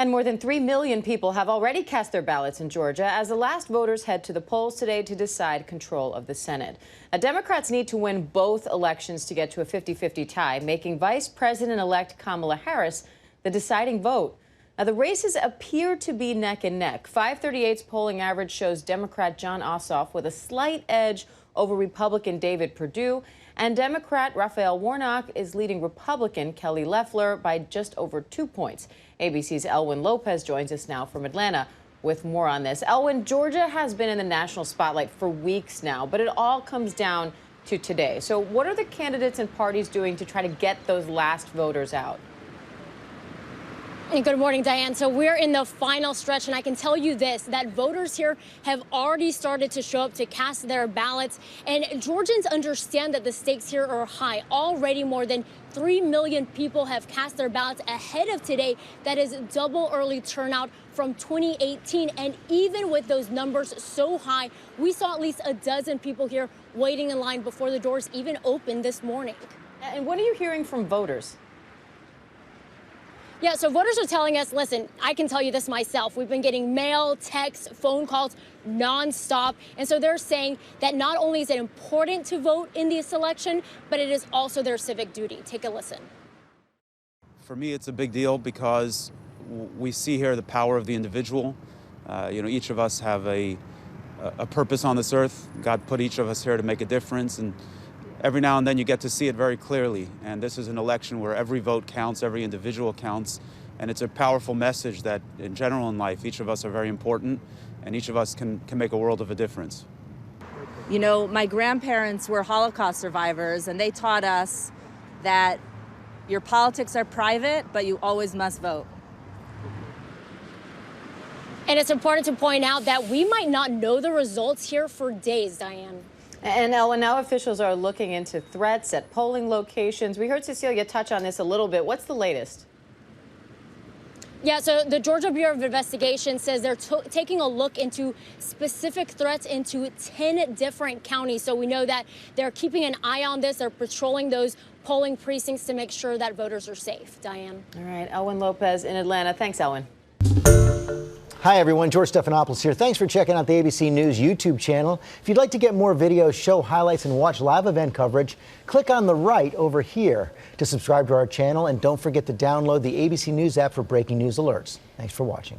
And more than 3 million people have already cast their ballots in Georgia as the last voters head to the polls today to decide control of the Senate. Now, Democrats need to win both elections to get to a 50-50 tie, making Vice President-elect Kamala Harris the deciding vote. Now, the races appear to be neck and neck. 538's polling average shows Democrat Jon Ossoff with a slight edge over Republican David Perdue, and Democrat Raphael Warnock is leading Republican Kelly Loeffler by just over 2 points. ABC's Elwin Lopez joins us now from Atlanta with more on this. Elwin, Georgia has been in the national spotlight for weeks now, but it all comes down to today. So what are the candidates and parties doing to try to get those last voters out? And good morning, Diane. So we're in the final stretch, and I can tell you this, that voters here have already started to show up to cast their ballots. And Georgians understand that the stakes here are high. Already more than 3 million people have cast their ballots ahead of today. That is double early turnout from 2018. And even with those numbers so high, we saw at least a dozen people here waiting in line before the doors even opened this morning. And what are you hearing from voters? Yeah, so voters are telling us, listen, I can tell you this myself. We've been getting mail, texts, phone calls nonstop. And so they're saying that not only is it important to vote in this election, but it is also their civic duty. Take a listen. For me, it's a big deal because we see here the power of the individual. Each of us have a purpose on this earth. God put each of us here to make a difference. And every now and then you get to see it very clearly. And this is an election where every vote counts, every individual counts. And it's a powerful message that in general in life, each of us are very important and each of us can make a world of a difference. You know, my grandparents were Holocaust survivors, and they taught us that your politics are private, but you always must vote. And it's important to point out that we might not know the results here for days, Diane. And Elwin, now officials are looking into threats at polling locations. We heard Cecilia touch on this a little bit. What's the latest? Yeah, so the Georgia Bureau of Investigation says they're taking a look into specific threats into 10 different counties. So we know that they're keeping an eye on this. They're patrolling those polling precincts to make sure that voters are safe. Diane. All right, Elwin Lopez in Atlanta. Thanks, Elwin. Hi, everyone. George Stephanopoulos here. Thanks for checking out the ABC News YouTube channel. If you'd like to get more videos, show highlights, and watch live event coverage, click on the right over here to subscribe to our channel. And don't forget to download the ABC News app for breaking news alerts. Thanks for watching.